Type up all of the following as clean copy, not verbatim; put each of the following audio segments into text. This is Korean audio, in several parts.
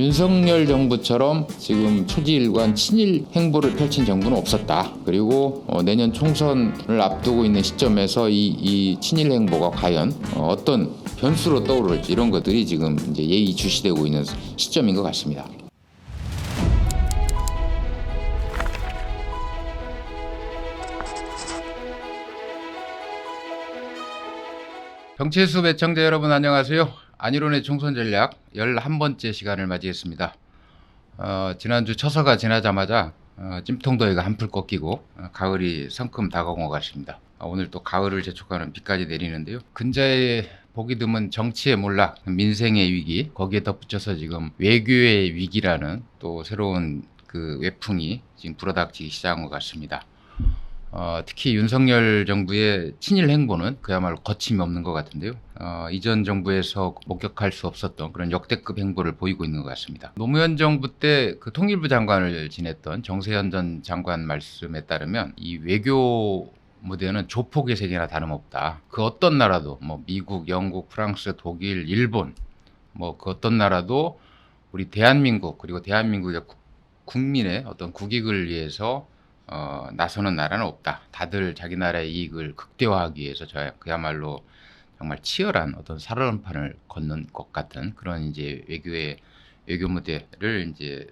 윤석열 정부처럼 지금 초지일관 친일 행보를 펼친 정부는 없었다. 그리고 내년 총선을 앞두고 있는 시점에서 이 친일 행보가 과연 어떤 변수로 떠오를지 이런 것들이 지금 이제 예의주시되고 있는 시점인 것 같습니다. 정치수 애청자 여러분 안녕하세요. 안일원의 총선 전략 11번째 시간을 맞이했습니다. 지난주 처서가 지나자마자 찜통더위가 한풀 꺾이고 가을이 성큼 다가온 것 같습니다. 오늘 또 가을을 재촉하는 비까지 내리는데요. 근자에 보기 드문 정치의 몰락, 민생의 위기, 거기에 덧붙여서 지금 외교의 위기라는 또 새로운 그 외풍이 지금 불어닥치기 시작한 것 같습니다. 특히 윤석열 정부의 친일 행보는 그야말로 거침이 없는 것 같은데요. 이전 정부에서 목격할 수 없었던 그런 역대급 행보를 보이고 있는 것 같습니다. 노무현 정부 때 그 통일부 장관을 지냈던 정세현 전 장관 말씀에 따르면 이 외교 무대는 조폭의 세계나 다름없다. 그 어떤 나라도 뭐 미국, 영국, 프랑스, 독일, 일본 뭐 그 어떤 나라도 우리 대한민국 그리고 대한민국의 국민의 어떤 국익을 위해서 나서는 나라는 없다. 다들 자기 나라의 이익을 극대화하기 위해서 그야말로 정말 치열한 어떤 살얼음판을 걷는 것 같은 그런 이제 외교 무대를 이제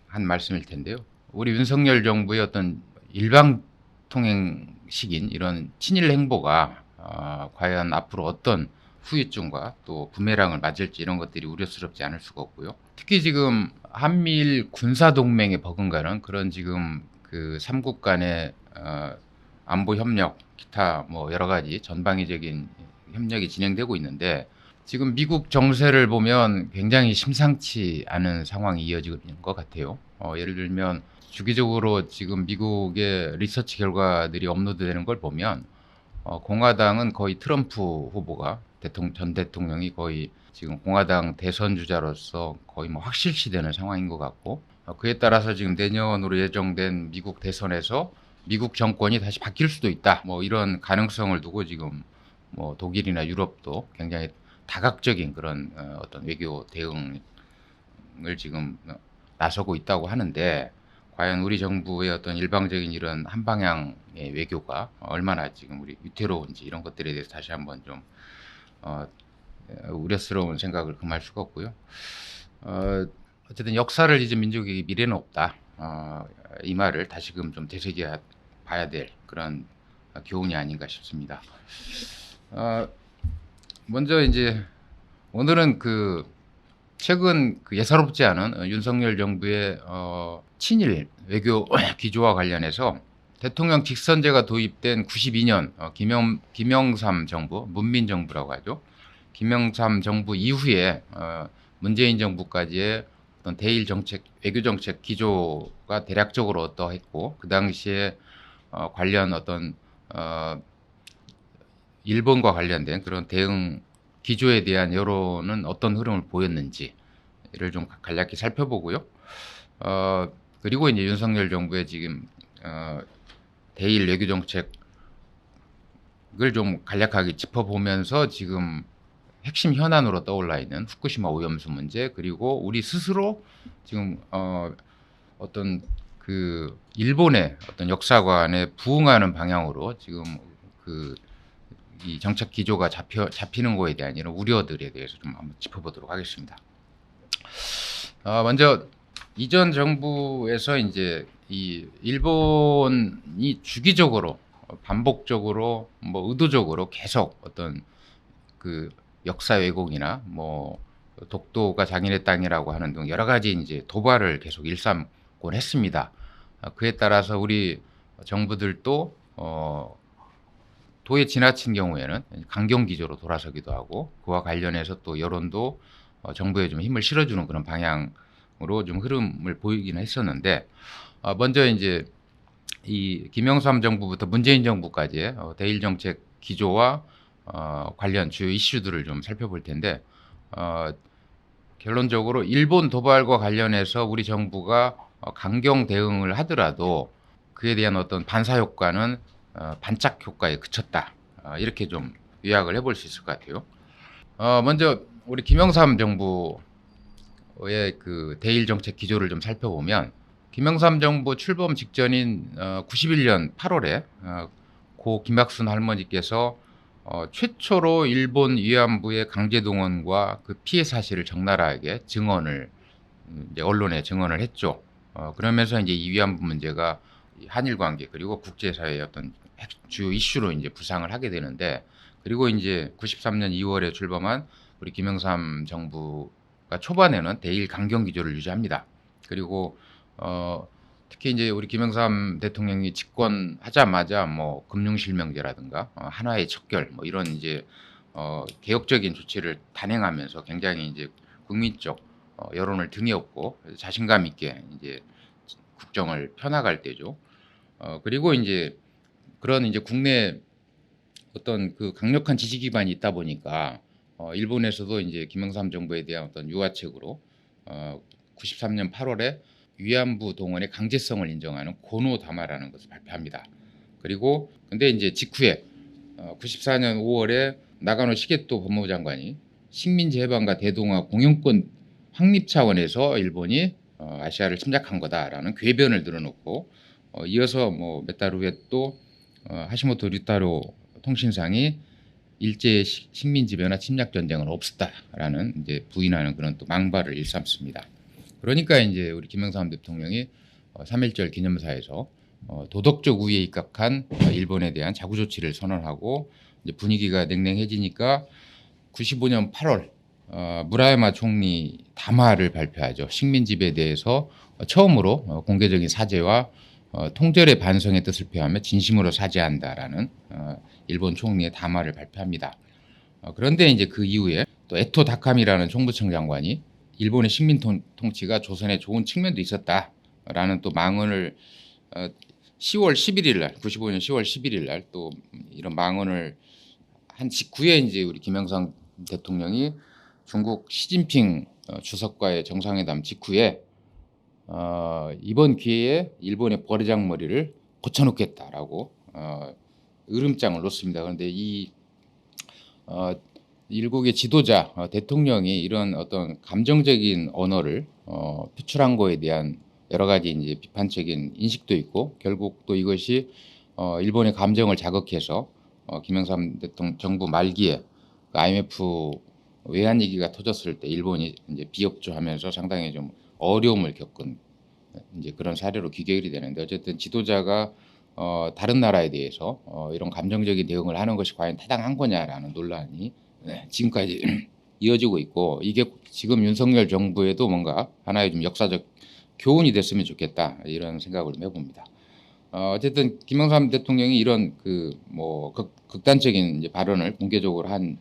한 말씀일 텐데요. 우리 윤석열 정부의 어떤 일방 통행식인 이런 친일 행보가 과연 앞으로 어떤 후유증과 또 부메랑을 맞을지 이런 것들이 우려스럽지 않을 수가 없고요. 특히 지금 한미일 군사 동맹에 버금가는 그런 지금 그 삼국 간의 안보 협력, 기타 뭐 여러 가지 전방위적인 협력이 진행되고 있는데 지금 미국 정세를 보면 굉장히 심상치 않은 상황이 이어지고 있는 것 같아요. 예를 들면 주기적으로 지금 미국의 리서치 결과들이 업로드되는 걸 보면 공화당은 거의 트럼프 후보가 전 대통령이 거의 지금 공화당 대선 주자로서 거의 뭐 확실시되는 상황인 것 같고 그에 따라서 지금 내년으로 예정된 미국 대선에서 미국 정권이 다시 바뀔 수도 있다. 뭐 이런 가능성을 두고 지금 뭐 독일이나 유럽도 굉장히 다각적인 그런 어떤 외교 대응을 지금 나서고 있다고 하는데 과연 우리 정부의 어떤 일방적인 이런 한 방향의 외교가 얼마나 지금 우리 위태로운지 이런 것들에 대해서 다시 한번 좀 우려스러운 생각을 금할 수가 없고요. 어쨌든 역사를 잊은 민족에게 미래는 없다. 이 말을 다시금 좀 되새겨 봐야 될 그런 교훈이 아닌가 싶습니다. 먼저 이제 오늘은 그 최근 그 예사롭지 않은 윤석열 정부의 친일 외교 기조와 관련해서 대통령 직선제가 도입된 92년 김영삼 정부, 문민정부라고 하죠. 김영삼 정부 이후에 문재인 정부까지의 어떤 대일 정책, 외교 정책 기조가 대략적으로 어떠했고 그 당시에 관련 어떤 일본과 관련된 그런 대응 기조에 대한 여론은 어떤 흐름을 보였는지를 좀 간략히 살펴보고요. 그리고 이제 윤석열 정부의 지금 대일 외교 정책을 좀 간략하게 짚어보면서 지금 핵심 현안으로 떠올라 있는 후쿠시마 오염수 문제 그리고 우리 스스로 지금 어떤 그 일본의 어떤 역사관에 부응하는 방향으로 지금 이 정책 기조가 잡히는 거에 대한 이런 우려들에 대해서 좀 한번 짚어보도록 하겠습니다. 먼저 이전 정부에서 이제 이 일본이 주기적으로 반복적으로 뭐 의도적으로 계속 어떤 그 역사 왜곡이나 뭐 독도가 자기네 땅이라고 하는 등 여러 가지 이제 도발을 계속 일삼곤 했습니다. 그에 따라서 우리 정부들도 도에 지나친 경우에는 강경 기조로 돌아서기도 하고 그와 관련해서 또 여론도 정부에 좀 힘을 실어주는 그런 방향으로 좀 흐름을 보이기는 했었는데 먼저 이제 이 김영삼 정부부터 문재인 정부까지의 대일 정책 기조와 관련 주요 이슈들을 좀 살펴볼 텐데 결론적으로 일본 도발과 관련해서 우리 정부가 강경 대응을 하더라도 그에 대한 어떤 반사 효과는 반짝 효과에 그쳤다. 이렇게 좀 요약을 해볼 수 있을 것 같아요. 먼저 우리 김영삼 정부 그 대일 정책 기조를 좀 살펴보면 김영삼 정부 출범 직전인 91년 8월에 고 김학순 할머니께서 최초로 일본 위안부의 강제 동원과 그 피해 사실을 적나라하게 증언을 이제 언론에 증언을 했죠. 그러면서 이제 이 위안부 문제가 한일 관계 그리고 국제사회의 어떤 주요 이슈로 이제 부상을 하게 되는데, 그리고 이제 93년 2월에 출범한 우리 김영삼 정부가 초반에는 대일 강경 기조를 유지합니다. 그리고 특히 이제 우리 김영삼 대통령이 집권하자마자 뭐 금융실명제라든가 하나의 척결 뭐 이런 이제 개혁적인 조치를 단행하면서 굉장히 이제 국민적 여론을 등에 업고 자신감 있게 이제 국정을 펴나갈 때죠. 그리고 이제 그런 이제 국내 어떤 그 강력한 지지 기반이 있다 보니까 일본에서도 이제 김영삼 정부에 대한 어떤 유화책으로 93년 8월에 위안부 동원의 강제성을 인정하는 고노다마라는 것을 발표합니다. 그리고 근데 이제 직후에 94년 5월에 나가노 시게토 법무부 장관이 식민지 해방과 대동아 공영권 확립 차원에서 일본이 아시아를 침략한 거다라는 궤변을 늘어놓고, 이어서 뭐 몇 달 후에 또 하시모토 류타로 통신상이 일제 식민지 변화 침략 전쟁은 없었다라는 이제 부인하는 그런 또 망발을 일삼습니다. 그러니까 이제 우리 김영삼 대통령이 3.1절 기념사에서 도덕적 우위에 입각한 일본에 대한 자구 조치를 선언하고, 이제 분위기가 냉랭해지니까 95년 8월 무라야마 총리 담화를 발표하죠. 식민지배에 대해서 처음으로 공개적인 사죄와 통절의 반성의 뜻을 표하며 진심으로 사죄한다라는 일본 총리의 담화를 발표합니다. 그런데 이제 그 이후에 또 에토 다카미라는 총무청 장관이 일본의 식민 통치가 조선에 좋은 측면도 있었다라는 또 망언을 10월 11일 날, 95년 10월 11일 날 또 이런 망언을 한 직후에 이제 우리 김영삼 대통령이 중국 시진핑 주석과의 정상회담 직후에 이번 기회에 일본의 버르장머리를 고쳐놓겠다라고 으름장을 놓습니다. 그런데 이 일국의 지도자 대통령이 이런 어떤 감정적인 언어를 표출한 거에 대한 여러 가지 이제 비판적인 인식도 있고, 결국 또 이것이 일본의 감정을 자극해서 김영삼 대통령 정부 말기에 그 IMF 외환 위기가 터졌을 때 일본이 이제 비협조하면서 상당히 좀 어려움을 겪은 이제 그런 사례로 귀결이 되는데, 어쨌든 지도자가 다른 나라에 대해서 이런 감정적인 대응을 하는 것이 과연 타당한 거냐라는 논란이 지금까지 이어지고 있고, 이게 지금 윤석열 정부에도 뭔가 하나의 좀 역사적 교훈이 됐으면 좋겠다 이런 생각을 해봅니다. 어쨌든 김영삼 대통령이 이런 그 뭐 극단적인 이제 발언을 공개적으로 한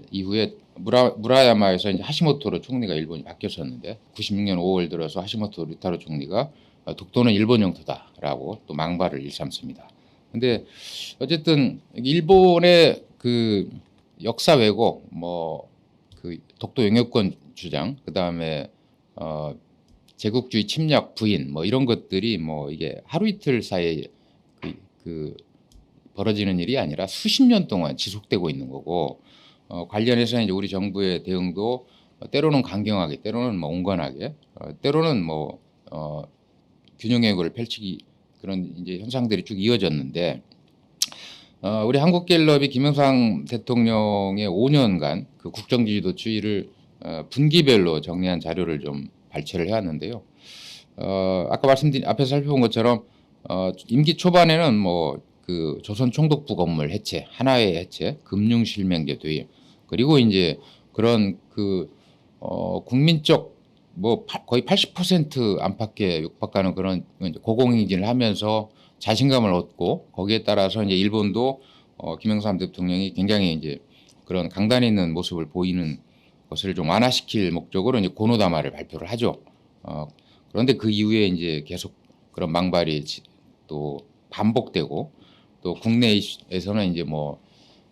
이후에 무라야마에서 이제 하시모토로 총리가 일본이 바뀌었었는데, 96년 5월 들어서 하시모토 류타로 총리가 독도는 일본 영토다라고 또 망발을 일삼습니다. 근데 어쨌든 일본의 그 역사 왜곡, 뭐 그 독도 영유권 주장, 그 다음에 제국주의 침략 부인, 뭐 이런 것들이 뭐 이게 하루 이틀 사이에 그 벌어지는 일이 아니라 수십 년 동안 지속되고 있는 거고, 관련해서 이제 우리 정부의 대응도 때로는 강경하게, 때로는 뭐 온건하게, 때로는 뭐 균형외교를 펼치기, 그런 이제 현상들이 쭉 이어졌는데, 우리 한국갤럽이 김영삼 대통령의 5년간 그 국정지지도 추이를 분기별로 정리한 자료를 좀 발췌를 해왔는데요. 아까 말씀드린 앞에서 살펴본 것처럼 임기 초반에는 뭐 그 조선 총독부 건물 해체, 하나회 해체, 금융실명제 도입, 그리고 이제 그런 그 국민적 뭐 거의 80% 안팎에 육박하는 그런 고공행진을 하면서 자신감을 얻고, 거기에 따라서 이제 일본도 김영삼 대통령이 굉장히 이제 그런 강단 있는 모습을 보이는 것을 좀 완화시킬 목적으로 이제 고노다마를 발표를 하죠. 그런데 그 이후에 이제 계속 그런 망발이 또 반복되고, 또 국내에서는 이제 뭐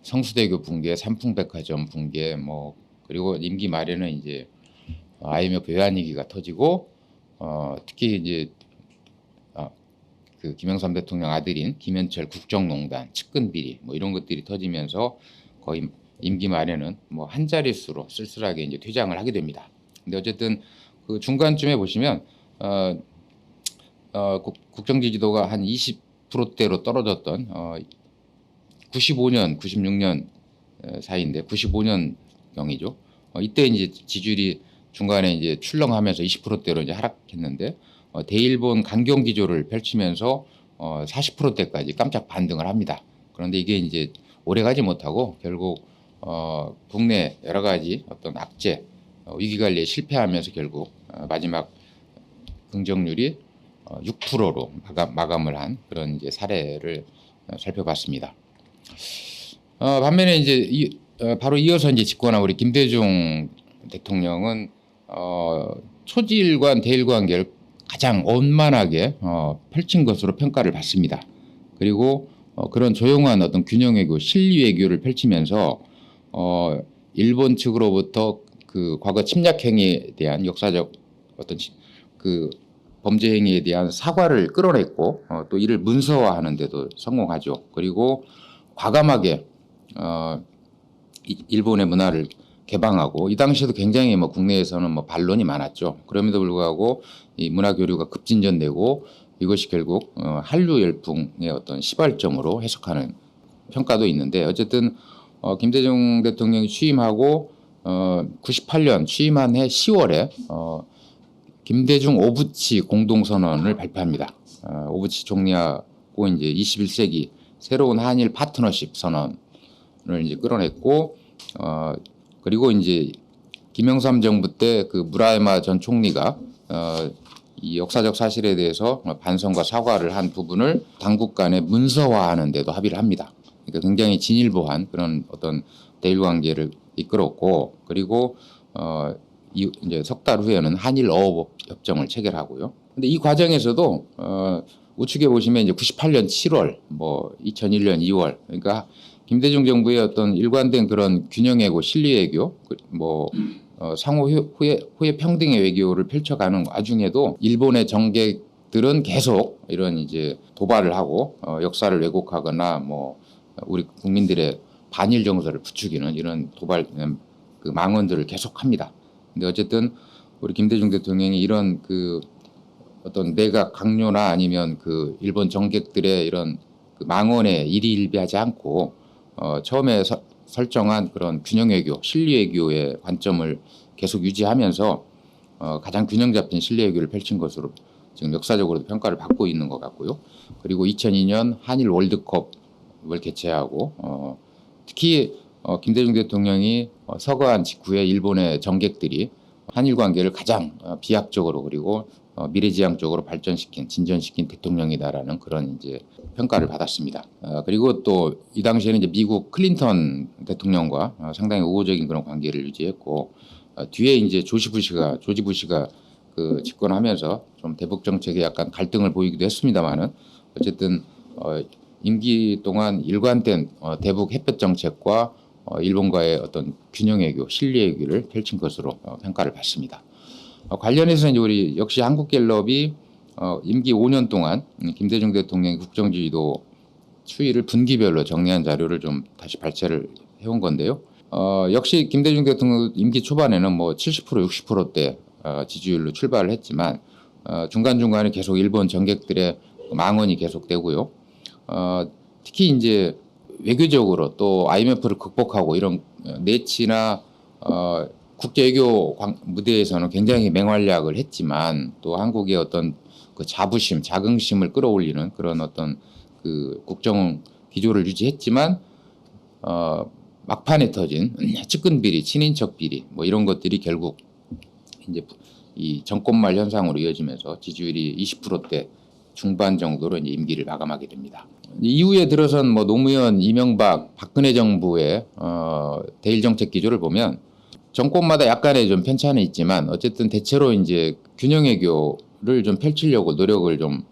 성수대교 붕괴, 삼풍백화점 붕괴, 뭐 그리고 임기 말에는 이제 IMF 외환위기가 터지고, 특히 이제 그 김영삼 대통령 아들인 김현철 국정농단 측근 비리 뭐 이런 것들이 터지면서 거의 임기 말에는 뭐 한 자릿수로 쓸쓸하게 이제 퇴장을 하게 됩니다. 근데 어쨌든 그 중간쯤에 보시면 국정 지지도가 한 20%대로 떨어졌던 95년, 96년 사이인데 95년경이죠. 이때 이제 지지율이 중간에 이제 출렁하면서 20%대로 이제 하락했는데 대일본 강경 기조를 펼치면서 40%대까지 깜짝 반등을 합니다. 그런데 이게 이제 오래 가지 못하고 결국 국내 여러 가지 어떤 악재, 위기 관리에 실패하면서 결국 마지막 긍정률이 6%로 마감을 한 그런 이제 사례를 살펴봤습니다. 반면에 이제 바로 이어서 이제 집권한 우리 김대중 대통령은 초지일관 대일 관계를 가장 원만하게 펼친 것으로 평가를 받습니다. 그리고 그런 조용한 어떤 균형 외교, 실리 외교를 펼치면서 일본 측으로부터 그 과거 침략 행위에 대한 역사적 어떤 그 범죄 행위에 대한 사과를 끌어냈고 또 이를 문서화하는 데도 성공하죠. 그리고 과감하게 일본의 문화를 개방하고 이 당시에도 굉장히 뭐 국내에서는 뭐 반론이 많았죠. 그럼에도 불구하고 이 문화 교류가 급진전되고 이것이 결국 한류 열풍의 어떤 시발점으로 해석하는 평가도 있는데 어쨌든 김대중 대통령이 취임하고 98년 취임한 해 10월에 김대중 오부치 공동선언을 발표합니다. 오부치 총리하고 이제 21세기 새로운 한일 파트너십 선언을 이제 끌어냈고 그리고 이제 김영삼 정부 때 그 무라야마 전 총리가 이 역사적 사실에 대해서 반성과 사과를 한 부분을 당국 간에 문서화하는 데도 합의를 합니다. 그러니까 굉장히 진일보한 그런 어떤 대일 관계를 이끌었고 그리고 이제 석 달 후에는 한일 어업 협정을 체결하고요. 근데 이 과정에서도 우측에 보시면 이제 98년 7월, 뭐 2001년 2월, 그러니까 김대중 정부의 어떤 일관된 그런 균형외교, 실리외교, 뭐 상호 후회 평등의 외교를 펼쳐가는 와중에도 일본의 정객들은 계속 이런 이제 도발을 하고 역사를 왜곡하거나 뭐 우리 국민들의 반일 정서를 부추기는 이런 도발 그 망언들을 계속합니다. 근데 어쨌든 우리 김대중 대통령이 이런 그 어떤 내각 강요나 아니면 그 일본 정객들의 이런 그 망언에 일희일비하지 않고 처음에 설정한 그런 균형외교, 실리외교의 관점을 계속 유지하면서 가장 균형 잡힌 실리외교를 펼친 것으로 지금 역사적으로도 평가를 받고 있는 것 같고요. 그리고 2002년 한일 월드컵을 개최하고 특히 김대중 대통령이 서거한 직후에 일본의 정객들이 한일 관계를 가장 비약적으로 그리고 미래지향적으로 발전시킨 진전시킨 대통령이다라는 그런 이제 평가를 받았습니다. 그리고 또 이 당시에는 이제 미국 클린턴 대통령과 상당히 우호적인 그런 관계를 유지했고 뒤에 이제 조지 부시가 그 집권하면서 좀 대북 정책에 약간 갈등을 보이기도 했습니다만은 어쨌든 임기 동안 일관된 대북 햇볕 정책과 일본과의 어떤 균형외교, 실리외교를 펼친 것으로 평가를 받습니다. 관련해서 이제 우리 역시 한국갤럽이 임기 5년 동안 김대중 대통령의 국정지지도 추이를 분기별로 정리한 자료를 좀 다시 발췌를 해온 건데요. 역시 김대중 대통령 임기 초반에는 뭐 70%, 60%대 지지율로 출발을 했지만 중간중간에 계속 일본 정객들의 망언이 계속되고요. 특히 이제 외교적으로 또 IMF를 극복하고 이런 내치나 국제외교 무대에서는 굉장히 맹활약을 했지만 또 한국의 어떤 그 자부심, 자긍심을 끌어올리는 그런 어떤 그 국정 기조를 유지했지만 막판에 터진 측근 비리, 친인척 비리 뭐 이런 것들이 결국 이제 이 정권말 현상으로 이어지면서 지지율이 20%대 중반 정도로 이제 임기를 마감하게 됩니다. 이후에 들어선 뭐 노무현, 이명박, 박근혜 정부의 대일 정책 기조를 보면 정권마다 약간의 좀 편차는 있지만 어쨌든 대체로 이제 균형 외교를 좀 펼치려고 노력을 좀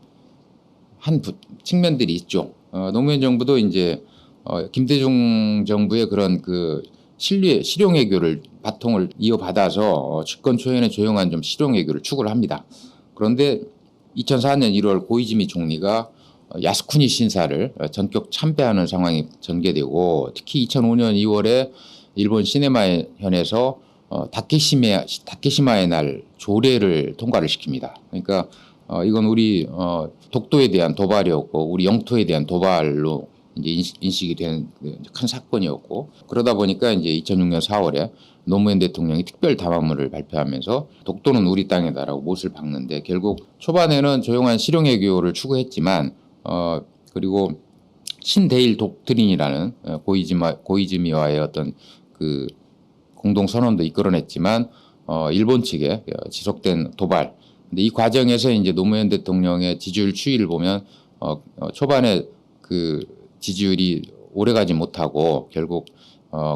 한 측면들이 있죠. 노무현 정부도 이제 김대중 정부의 그런 그 실용 외교를 바통을 이어받아서 집권 초에는 조용한 좀 실용 외교를 추구를 합니다. 그런데 2004년 1월 고이즈미 총리가 야스쿠니 신사를 전격 참배하는 상황이 전개되고 특히 2005년 2월에 일본 시네마현에서 다케시마의 날 조례를 통과를 시킵니다. 그러니까 이건 우리 독도에 대한 도발이었고 우리 영토에 대한 도발로 이제 인식이 된 큰 사건이었고 그러다 보니까 이제 2006년 4월에 노무현 대통령이 특별 담화문을 발표하면서 독도는 우리 땅이다라고 못을 박는데 결국 초반에는 조용한 실용외교를 추구했지만 그리고 신대일 독트린이라는 고이즈미와의 어떤 그 공동 선언도 이끌어냈지만 일본 측에 지속된 도발. 근데 이 과정에서 이제 노무현 대통령의 지지율 추이를 보면 초반에 그 지지율이 오래가지 못하고 결국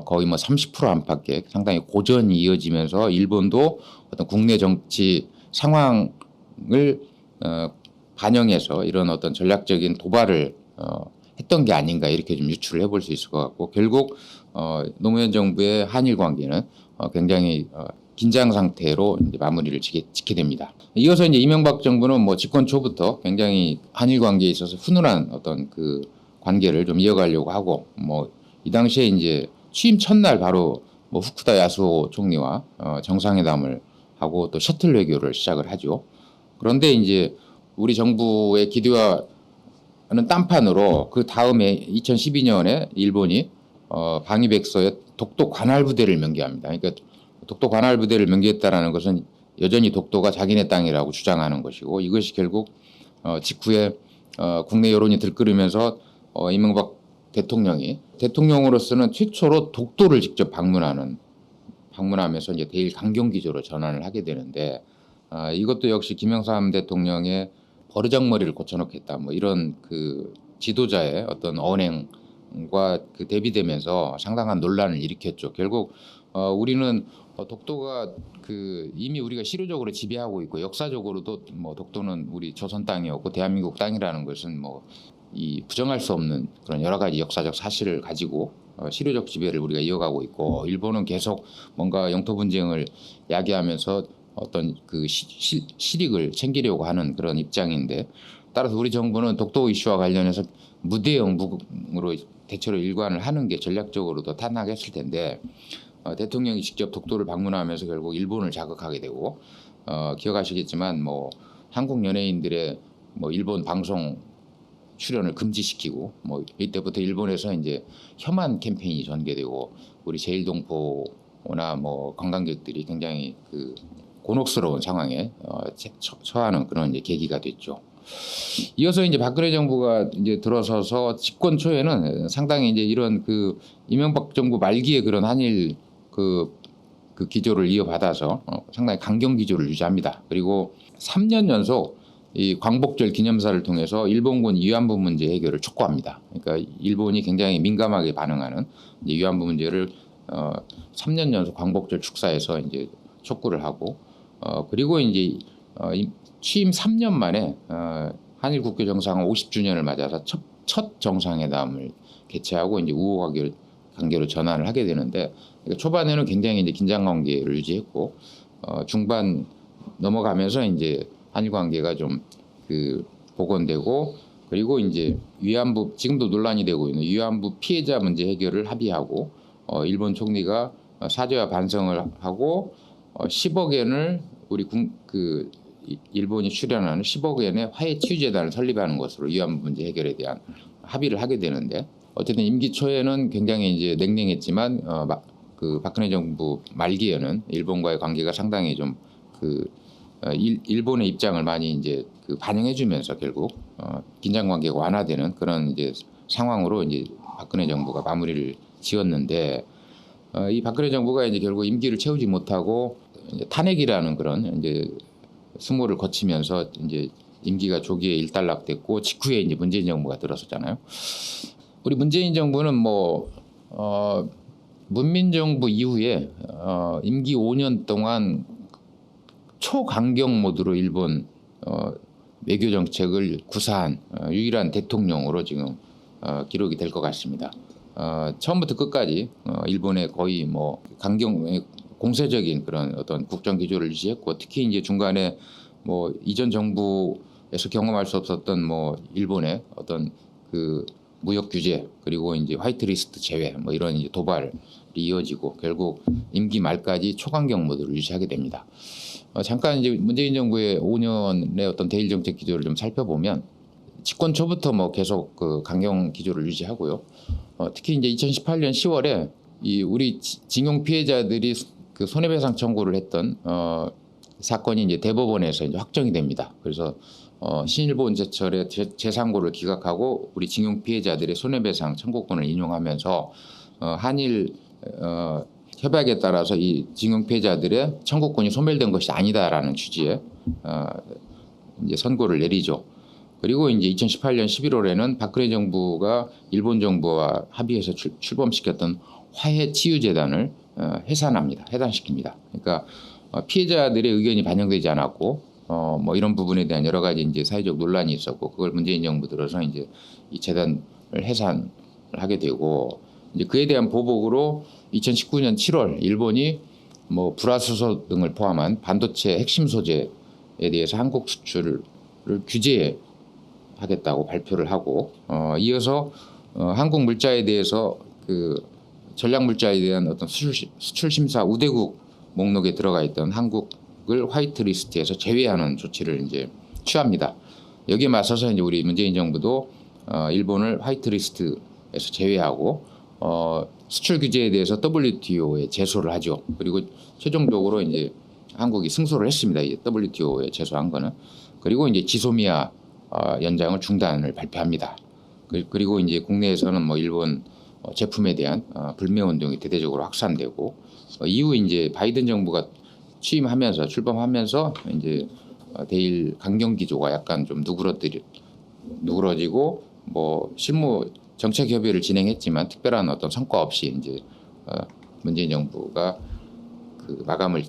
거의 뭐 30% 안팎의 상당히 고전이 이어지면서 일본도 어떤 국내 정치 상황을 반영해서 이런 어떤 전략적인 도발을 했던 게 아닌가 이렇게 좀 유추를 해볼 수 있을 것 같고 결국 노무현 정부의 한일 관계는 굉장히 긴장 상태로 이제 마무리를 짓게 됩니다. 이어서 이제 이명박 정부는 뭐 집권 초부터 굉장히 한일 관계에 있어서 훈훈한 어떤 그 관계를 좀 이어가려고 하고 뭐 이 당시에 이제 취임 첫날 바로 뭐 후쿠다 야스오 총리와 정상회담을 하고 또 셔틀 외교를 시작을 하죠. 그런데 이제 우리 정부의 기대와는 딴판으로 그 다음에 2012년에 일본이 방위백서에 독도 관할 부대를 명기합니다. 그러니까 독도 관할 부대를 명기했다라는 것은 여전히 독도가 자기네 땅이라고 주장하는 것이고 이것이 결국 직후에 국내 여론이 들끓으면서 이명박 대통령이 대통령으로서는 최초로 독도를 직접 방문하면서 이제 대일 강경 기조로 전환을 하게 되는데 이것도 역시 김영삼 대통령의 버르장머리를 고쳐놓겠다 뭐 이런 그 지도자의 어떤 언행과 그 대비되면서 상당한 논란을 일으켰죠. 결국 우리는 독도가 그 이미 우리가 실효적으로 지배하고 있고 역사적으로도 뭐 독도는 우리 조선 땅이었고 대한민국 땅이라는 것은 뭐 이 부정할 수 없는 그런 여러 가지 역사적 사실을 가지고 실효적 지배를 우리가 이어가고 있고 일본은 계속 뭔가 영토 분쟁을 야기하면서 어떤 그 실익을 챙기려고 하는 그런 입장인데 따라서 우리 정부는 독도 이슈와 관련해서 무대응으로 대체로 일관을 하는 게 전략적으로도 타당했을 텐데 대통령이 직접 독도를 방문하면서 결국 일본을 자극하게 되고 기억하시겠지만 뭐 한국 연예인들의 뭐 일본 방송 출연을 금지시키고 뭐 이때부터 일본에서 이제 혐한 캠페인이 전개되고 우리 제일동포나 뭐 관광객들이 굉장히 그 곤혹스러운 상황에 처하는 그런 이제 계기가 됐죠. 이어서 이제 박근혜 정부가 이제 들어서서 집권 초에는 상당히 이제 이런 그 이명박 정부 말기에 그런 한일 그 기조를 이어받아서 상당히 강경 기조를 유지합니다. 그리고 3년 연속 이 광복절 기념사를 통해서 일본군 위안부 문제 해결을 촉구합니다. 그러니까 일본이 굉장히 민감하게 반응하는 이제 위안부 문제를 3년 연속 광복절 축사에서 이제 촉구를 하고 그리고 이제 취임 3년 만에 한일 국교 정상화 50주년을 맞아서 첫 정상회담을 개최하고 이제 우호 관계로 전환을 하게 되는데 그러니까 초반에는 굉장히 이제 긴장 관계를 유지했고 중반 넘어가면서 이제 한일 관계가 좀 그 복원되고 그리고 이제 위안부 지금도 논란이 되고 있는 위안부 피해자 문제 해결을 합의하고 일본 총리가 사죄와 반성을 하고 10억 엔을 우리 그 일본이 출연하는 10억 엔의 화해 치유재단을 설립하는 것으로 위안부 문제 해결에 대한 합의를 하게 되는데 어쨌든 임기 초에는 굉장히 이제 냉랭했지만 그 박근혜 정부 말기에는 일본과의 관계가 상당히 좀 그 일본의 입장을 많이 이제 그 반영해주면서 결국 긴장 관계가 완화되는 그런 이제 상황으로 이제 박근혜 정부가 마무리를 지었는데 이 박근혜 정부가 이제 결국 임기를 채우지 못하고 이제 탄핵이라는 그런 이제 수모를 거치면서 이제 임기가 조기에 일단락됐고 직후에 이제 문재인 정부가 들어섰잖아요. 우리 문재인 정부는 뭐 문민정부 이후에 임기 5년 동안 초강경 모드로 일본 외교 정책을 구사한 유일한 대통령으로 지금 기록이 될 것 같습니다. 처음부터 끝까지 일본의 거의 뭐 강경 공세적인 그런 어떤 국정 기조를 유지했고 특히 이제 중간에 뭐 이전 정부에서 경험할 수 없었던 뭐 일본의 어떤 그 무역 규제 그리고 이제 화이트리스트 제외 뭐 이런 이제 도발 이어지고 결국 임기 말까지 초강경 모드를 유지하게 됩니다. 잠깐 이제 문재인 정부의 5년의 어떤 대일 정책 기조를 좀 살펴보면 집권 초부터 뭐 계속 그 강경 기조를 유지하고요. 특히 이제 2018년 10월에 이 우리 징용 피해자들이 그 손해배상 청구를 했던 사건이 이제 대법원에서 이제 확정이 됩니다. 그래서 신일본 제철의 재상고를 기각하고 우리 징용 피해자들의 손해배상 청구권을 인용하면서 한일 협약에 따라서 이 징용 피해자들의 청구권이 소멸된 것이 아니다라는 취지의 이제 선고를 내리죠. 그리고 이제 2018년 11월에는 박근혜 정부가 일본 정부와 합의해서 출범시켰던 화해치유재단을 해산합니다. 해산시킵니다. 그러니까 피해자들의 의견이 반영되지 않았고 뭐 이런 부분에 대한 여러 가지 이제 사회적 논란이 있었고 그걸 문재인 정부 들어서 이제 이 재단을 해산을 하게 되고 이제 그에 대한 보복으로 2019년 7월 일본이 뭐 불화수소 등을 포함한 반도체 핵심 소재에 대해서 한국 수출을 규제하겠다고 발표를 하고 이어서 한국 물자에 대해서 그 전략 물자에 대한 어떤 수출 심사 우대국 목록에 들어가 있던 한국을 화이트 리스트에서 제외하는 조치를 이제 취합니다. 여기에 맞서서 이제 우리 문재인 정부도 일본을 화이트 리스트에서 제외하고 수출 규제에 대해서 WTO에 제소를 하죠. 그리고 최종적으로 이제 한국이 승소를 했습니다. 이제 WTO에 제소한 거는. 그리고 이제 지소미아 연장을 중단을 발표합니다. 그리고 이제 국내에서는 뭐 일본 제품에 대한 불매 운동이 대대적으로 확산되고 이후 이제 바이든 정부가 취임하면서 출범하면서 이제 대일 강경 기조가 약간 좀 누그러지고 뭐 실무 정책 협의를 진행했지만 특별한 어떤 성과 없이 이제 문재인 정부가 그 마감을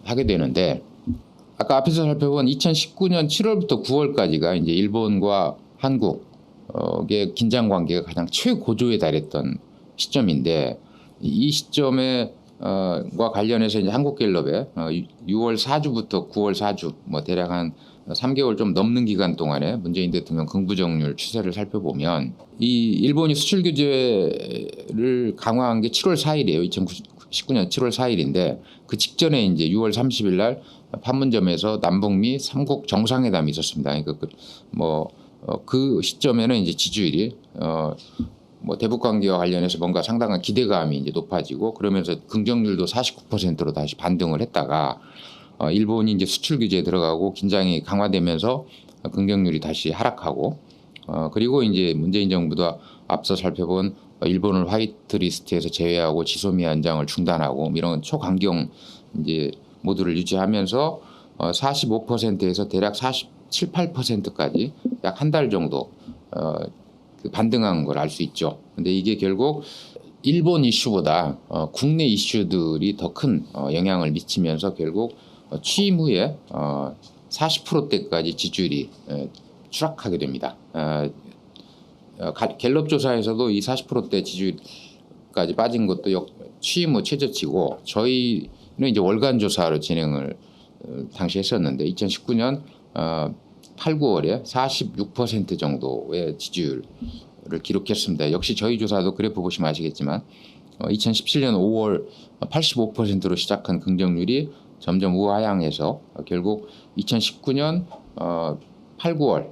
하게 되는데 아까 앞에서 살펴본 2019년 7월부터 9월까지가 이제 일본과 한국의 긴장 관계가 가장 최고조에 달했던 시점인데 이 시점에 과 관련해서 이제 한국갤럽에 6월 4주부터 9월 4주 뭐 대략 한 3개월 좀 넘는 기간 동안에 문재인 대통령 긍부정률 추세를 살펴보면 이 일본이 수출 규제를 강화한 게 7월 4일이에요. 2019년 7월 4일인데 그 직전에 이제 6월 30일 날 판문점에서 남북미 3국 정상회담이 있었습니다. 그러니까 그 시점에는 이제 지지율이 뭐 대북 관계와 관련해서 뭔가 상당한 기대감이 이제 높아지고 그러면서 긍정률도 49%로 다시 반등을 했다가 일본이 이제 수출 규제에 들어가고 긴장이 강화되면서 긍정률이 다시 하락하고 그리고 이제 문재인 정부도 앞서 살펴본 일본을 화이트 리스트에서 제외하고 지소미아 연장을 중단하고 이런 초강경 이제 모드를 유지하면서 45%에서 대략 47, 8%까지 약 한 달 정도 반등한 걸 알 수 있죠. 근데 이게 결국 일본 이슈보다 국내 이슈들이 더 큰 영향을 미치면서 결국 취임 후에 40%대까지 지지율이 추락하게 됩니다. 갤럽 조사에서도 이 40%대 지지율까지 빠진 것도 취임 후 최저치고 저희는 이제 월간 조사로 진행을 당시 했었는데 2019년 8, 9월에 46% 정도의 지지율을 기록했습니다. 역시 저희 조사도 그래프 보시면 아시겠지만 2017년 5월 85%로 시작한 긍정률이 점점 우하향해서 결국 2019년 8, 9월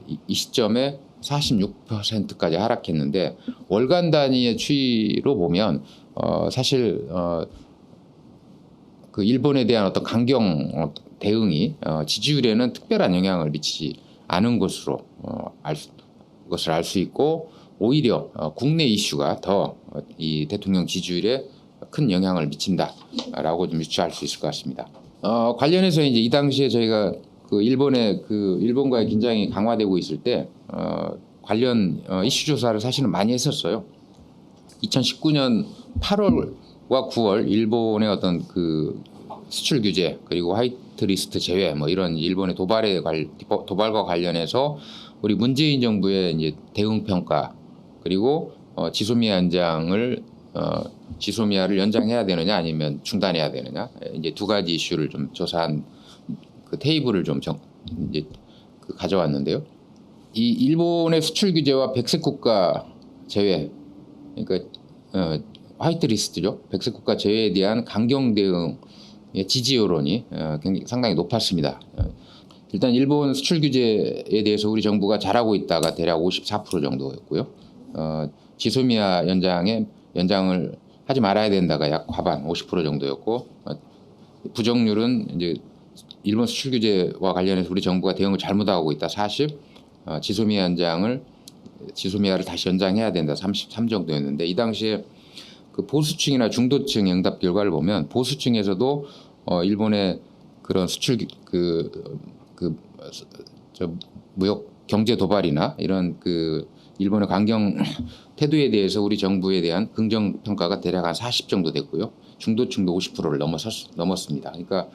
이 시점에 46%까지 하락했는데 월간 단위의 추이로 보면 사실 그 일본에 대한 어떤 강경 대응이 지지율에는 특별한 영향을 미치지 않은 것으로 것을 알 수 있고 오히려 국내 이슈가 더 이 대통령 지지율에 큰 영향을 미친다라고 좀 유추할 수 있을 것 같습니다. 관련해서 이제 이 당시에 저희가 그 일본과의 긴장이 강화되고 있을 때 관련 이슈 조사를 사실은 많이 했었어요. 2019년 8월과 9월 일본의 어떤 그 수출 규제 그리고 화이트 리스트 제외 뭐 이런 일본의 도발과 관련해서 우리 문재인 정부의 이제 대응 평가 그리고 지소미아를 연장해야 되느냐 아니면 중단해야 되느냐 이제 두 가지 이슈를 좀 조사한 그 테이블을 좀 이제 가져왔는데요. 이 일본의 수출 규제와 백색 국가 제외 그러니까 화이트리스트죠. 백색 국가 제외에 대한 강경 대응의 지지 여론이 굉장히 상당히 높았습니다. 일단 일본 수출 규제에 대해서 우리 정부가 잘하고 있다가 대략 54% 정도였고요. 지소미아 연장을 하지 말아야 된다가 약 과반 50% 정도였고, 부정률은 이제 일본 수출 규제와 관련해서 우리 정부가 대응을 잘못하고 있다 40, 지소미아를 다시 연장해야 된다 33 정도였는데, 이 당시에 그 보수층이나 중도층 응답 결과를 보면 보수층에서도 일본의 그런 수출 무역 경제 도발이나 이런 그 일본의 강경 태도에 대해서 우리 정부에 대한 긍정 평가가 대략 한 40 정도 됐고요. 중도층도 50%를 넘었습니다. 그러니까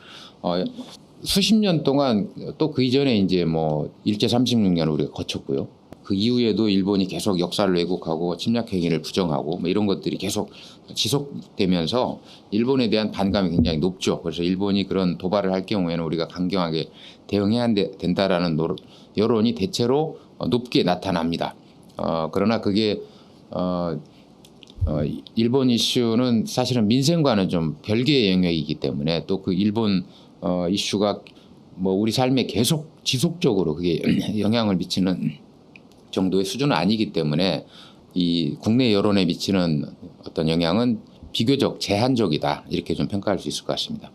수십 년 동안 또 그 이전에 이제 뭐 일제 36년을 우리가 거쳤고요. 그 이후에도 일본이 계속 역사를 왜곡하고 침략 행위를 부정하고 뭐 이런 것들이 계속 지속되면서 일본에 대한 반감이 굉장히 높죠. 그래서 일본이 그런 도발을 할 경우에는 우리가 강경하게 대응해야 된다라는 여론이 대체로 높게 나타납니다. 그러나 그게 일본 이슈는 사실은 민생과는 좀 별개의 영역이기 때문에, 또 그 일본 이슈가 뭐 우리 삶에 계속 지속적으로 그게 영향을 미치는 정도의 수준은 아니기 때문에 이 국내 여론에 미치는 어떤 영향은 비교적 제한적이다, 이렇게 좀 평가할 수 있을 것 같습니다.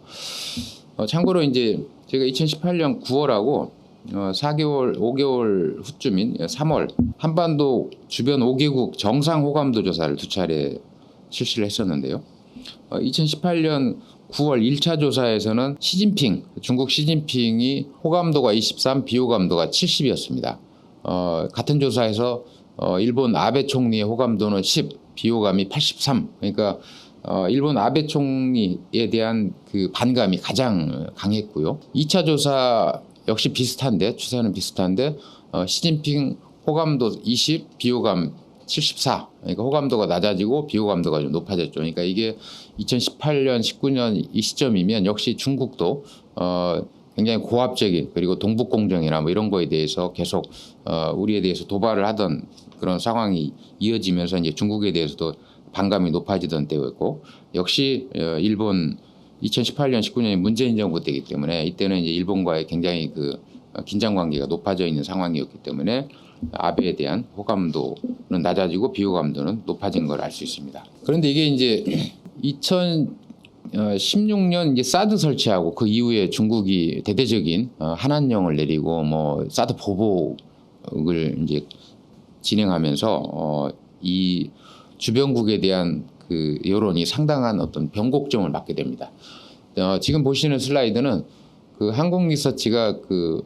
참고로 이제 제가 2018년 9월하고 4개월, 5개월 후쯤인 3월 한반도 주변 5개국 정상 호감도 조사를 2차례 실시를 했었는데요. 2018년 9월 1차 조사에서는 중국 시진핑이 호감도가 23, 비호감도가 70이었습니다. 같은 조사에서 일본 아베 총리의 호감도는 10, 비호감이 83. 그러니까 일본 아베 총리에 대한 그 반감이 가장 강했고요. 2차 조사 역시 추세는 비슷한데 시진핑 호감도 20, 비호감 74. 그러니까 호감도가 낮아지고 비호감도가 좀 높아졌죠. 그러니까 이게 2018년, 19년 이 시점이면 역시 중국도 굉장히 고압적인, 그리고 동북공정이나 뭐 이런 거에 대해서 계속 우리에 대해서 도발을 하던 그런 상황이 이어지면서 이제 중국에 대해서도 반감이 높아지던 때였고, 역시 일본 2018년, 19년이 문재인 정부 때이기 때문에 이때는 이제 일본과의 굉장히 그 긴장 관계가 높아져 있는 상황이었기 때문에 아베에 대한 호감도는 낮아지고 비호감도는 높아진 걸 알 수 있습니다. 그런데 이게 이제 2016년 이제 사드 설치하고 그 이후에 중국이 대대적인 한한령을 내리고 뭐 사드 보복을 이제 진행하면서 이 주변국에 대한 그 여론이 상당한 어떤 변곡점을 맞게 됩니다. 지금 보시는 슬라이드는 그 한국리서치가 그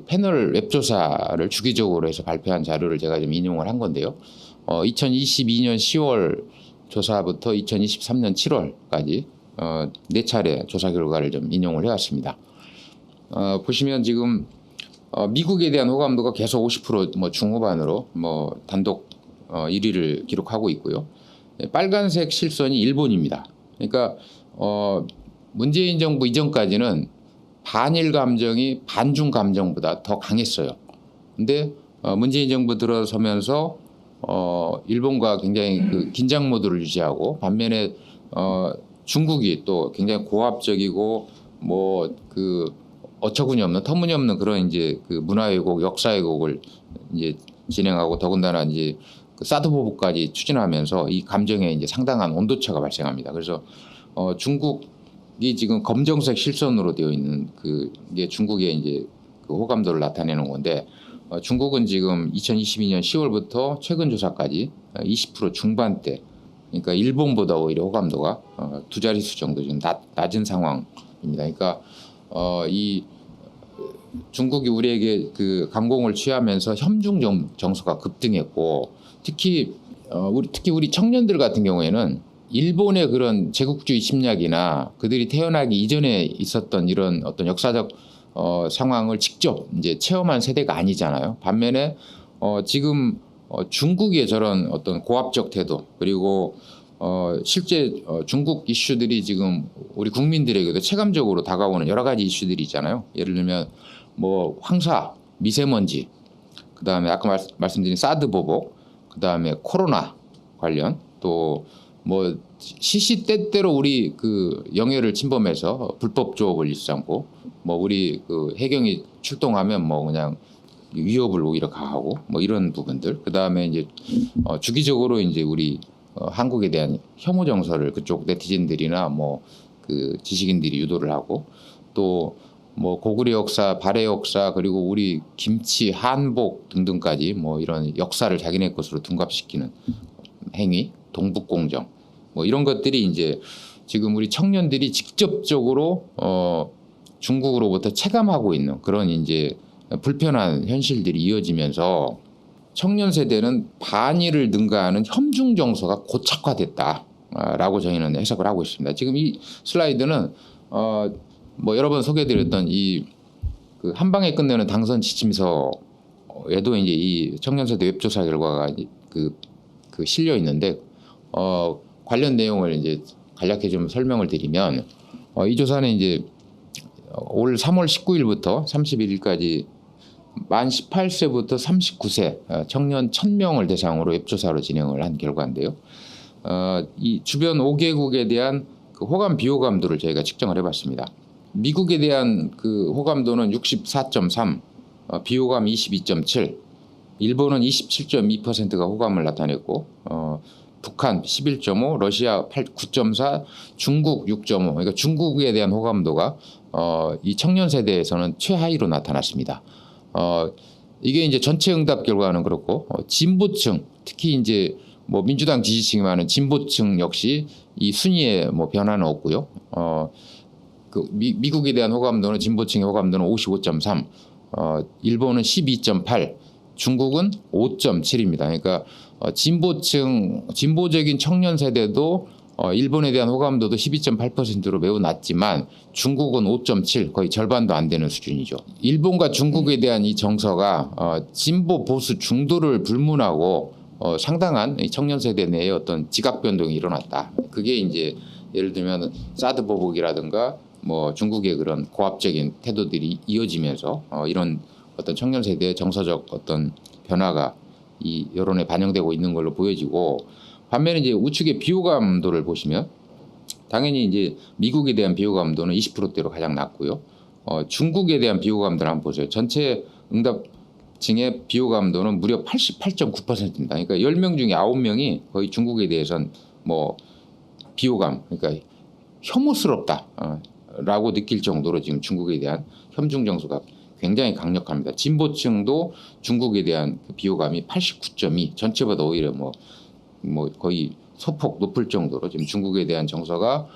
패널 웹조사를 주기적으로 해서 발표한 자료를 제가 좀 인용을 한 건데요. 2022년 10월 조사부터 2023년 7월까지 4차례 조사 결과를 좀 인용을 해왔습니다. 보시면 지금 미국에 대한 호감도가 계속 50% 뭐 중후반으로 뭐 단독 1위를 기록하고 있고요. 빨간색 실선이 일본입니다. 그러니까 문재인 정부 이전까지는 반일 감정이 반중 감정보다 더 강했어요. 근데 문재인 정부 들어서면서 일본과 굉장히 그 긴장 모드를 유지하고, 반면에 중국이 또 굉장히 고압적이고 뭐 그 어처구니 없는 터무니없는 그런 이제 그 문화 왜곡, 역사 왜곡을 이제 진행하고, 더군다나 이제 그 사드 보복까지 추진하면서 이 감정에 이제 상당한 온도차가 발생합니다. 그래서 중국이 지금 검정색 실선으로 되어 있는 그게 중국의 이제 그 호감도를 나타내는 건데, 중국은 지금 2022년 10월부터 최근 조사까지 20% 중반대, 그러니까 일본보다 오히려 호감도가 두 자릿수 정도 지금 낮은 상황입니다. 그러니까 이 중국이 우리에게 그 강공을 취하면서 협중 정서가 급등했고, 특히 우리 청년들 같은 경우에는 일본의 그런 제국주의 침략이나 그들이 태어나기 이전에 있었던 이런 어떤 역사적 상황을 직접 이제 체험한 세대가 아니잖아요. 반면에 지금 중국의 저런 어떤 고압적 태도, 그리고 실제 중국 이슈들이 지금 우리 국민들에게도 체감적으로 다가오는 여러 가지 이슈들이 있잖아요. 예를 들면 뭐 황사, 미세먼지, 그다음에 아까 말씀드린 사드 보복, 그다음에 코로나 관련, 또 뭐 시시때때로 우리 그 영해를 침범해서 불법 조업을 일삼고 뭐 우리 그 해경이 출동하면 뭐 그냥 위협을 오히려 가하고 뭐 이런 부분들. 그다음에 이제 주기적으로 이제 우리 한국에 대한 혐오 정서를 그쪽 네티즌들이나 뭐 그 지식인들이 유도를 하고 또 뭐 고구려 역사, 발해 역사 그리고 우리 김치, 한복 등등까지 뭐 이런 역사를 자기네 것으로 둔갑시키는 행위, 동북공정 뭐 이런 것들이 이제 지금 우리 청년들이 직접적으로 중국으로부터 체감하고 있는 그런 이제 불편한 현실들이 이어지면서 청년 세대는 반일을 능가하는 혐중 정서가 고착화됐다라고 저희는 해석을 하고 있습니다. 지금 이 슬라이드는 뭐 여러 번 소개드렸던 이 그 한방에 끝내는 당선 지침서에도 이제 이 청년 세대 웹조사 결과가 그 실려 있는데 관련 내용을 이제 간략히 좀 설명을 드리면 이 조사는 이제 올 3월 19일부터 31일까지 만 18세부터 39세 청년 1000명을 대상으로 웹조사로 진행을 한 결과인데요. 이 주변 5개국에 대한 그 호감 비호감도를 저희가 측정을 해봤습니다. 미국에 대한 그 호감도는 64.3, 비호감 22.7, 일본은 27.2%가 호감을 나타냈고 북한 11.5, 러시아 9.4, 중국 6.5. 그러니까 중국에 대한 호감도가 이 청년 세대에서는 최하위로 나타났습니다. 이게 이제 전체 응답 결과는 그렇고 진보층 특히 이제 뭐 민주당 지지층이 많은 진보층 역시 이 순위에 뭐 변화는 없고요. 그 미국에 대한 호감도는 진보층의 호감도는 55.3, 일본은 12.8, 중국은 5.7입니다. 그러니까 진보적인 청년 세대도 일본에 대한 호감도도 12.8%로 매우 낮지만 중국은 5.7, 거의 절반도 안 되는 수준이죠. 일본과 중국에 대한 이 정서가 진보 보수 중도를 불문하고 상당한 청년 세대 내에 어떤 지각 변동이 일어났다. 그게 이제 예를 들면 사드 보복이라든가 뭐 중국의 그런 고압적인 태도들이 이어지면서 이런 어떤 청년 세대의 정서적 어떤 변화가 이 여론에 반영되고 있는 걸로 보여지고, 반면에 이제 우측의 비호감도를 보시면 당연히 이제 미국에 대한 비호감도는 20%대로 가장 낮고요. 중국에 대한 비호감도를 한번 보세요. 전체 응답층의 비호감도는 무려 88.9%입니다. 그러니까 10명 중에 9명이 거의 중국에 대해서는 뭐 비호감, 그러니까 혐오스럽다 라고 느낄 정도로 지금 중국에 대한 혐중 정서가 굉장히 강력합니다. 진보층도 중국에 대한 비호감이 89.2, 전체보다 오히려 뭐 거의 소폭 높을 정도로 지금 중국에 대한 정서가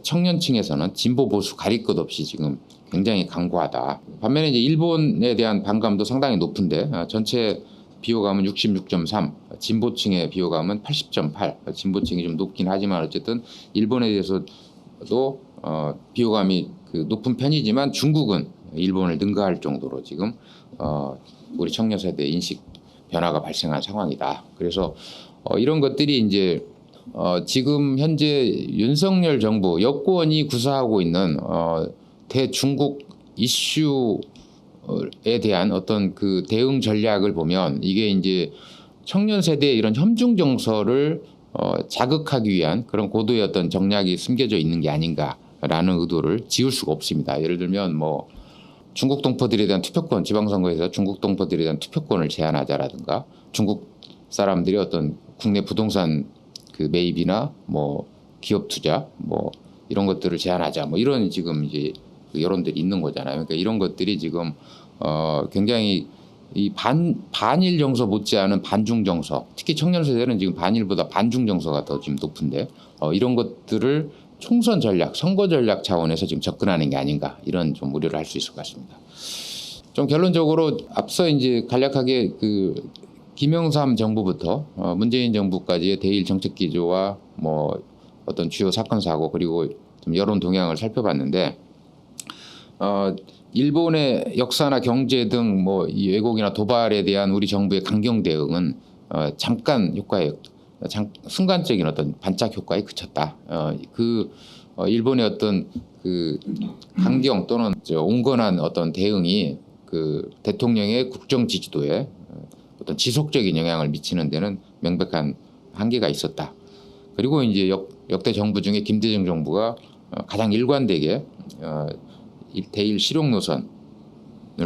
청년층에서는 진보 보수 가릴 것 없이 지금 굉장히 강고하다. 반면에 이제 일본에 대한 반감도 상당히 높은데 전체 비호감은 66.3, 진보층의 비호감은 80.8. 진보층이 좀 높긴 하지만 어쨌든 일본에 대해서도 비호감이 그 높은 편이지만 중국은 일본을 능가할 정도로 지금 우리 청년 세대 인식 변화가 발생한 상황이다. 그래서 이런 것들이 이제 지금 현재 윤석열 정부 여권이 구사하고 있는 대중국 이슈에 대한 어떤 그 대응 전략을 보면 이게 이제 청년 세대의 이런 혐중 정서를 자극하기 위한 그런 고도의 어떤 전략이 숨겨져 있는 게 아닌가라는 의도를 지울 수가 없습니다. 예를 들면 뭐 중국 동포들에 대한 투표권, 지방선거에서 중국 동포들에 대한 투표권을 제한하자라든가 중국 사람들이 어떤 국내 부동산 그 매입이나 뭐 기업 투자 뭐 이런 것들을 제한하자 뭐 이런 지금 이제 여론들이 있는 거잖아요. 그러니까 이런 것들이 지금 굉장히 이 반일 정서 못지않은 반중 정서, 특히 청년 세대는 지금 반일보다 반중 정서가 더 지금 높은데 이런 것들을 총선 전략, 선거 전략 차원에서 지금 접근하는 게 아닌가 이런 좀 우려를 할 수 있을 것 같습니다. 좀 결론적으로 앞서 이제 간략하게 그 김영삼 정부부터 문재인 정부까지의 대일 정책 기조와 뭐 어떤 주요 사건 사고 그리고 좀 여론 동향을 살펴봤는데 일본의 역사나 경제 등 뭐 이 왜곡이나 도발에 대한 우리 정부의 강경 대응은 잠깐 효과에 순간적인 어떤 반짝 효과에 그쳤다. 일본의 어떤 그 강경 또는 온건한 어떤 대응이 그 대통령의 국정 지지도에 어떤 지속적인 영향을 미치는 데는 명백한 한계가 있었다. 그리고 이제 역대 정부 중에 김대중 정부가 가장 일관되게 대일 실용 노선을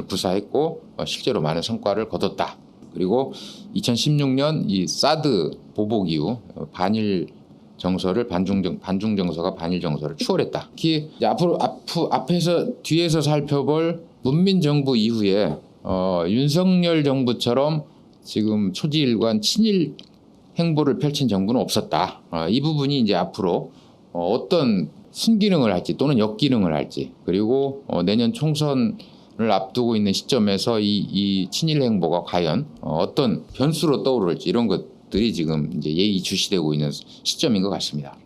구사했고 실제로 많은 성과를 거뒀다. 그리고 2016년 이 사드 보복 이후 반일 정서를 반중 정서가 반일 정서를 추월했다. 특히 이제 뒤에서 살펴볼 문민 정부 이후에 윤석열 정부처럼 지금 초지일관 친일 행보를 펼친 정부는 없었다. 이 부분이 이제 앞으로 어떤 순기능을 할지 또는 역기능을 할지, 그리고 내년 총선을 앞두고 있는 시점에서 이 친일 행보가 과연 어떤 변수로 떠오를지, 이런 것들이 지금 이제 예의주시되고 있는 시점인 것 같습니다.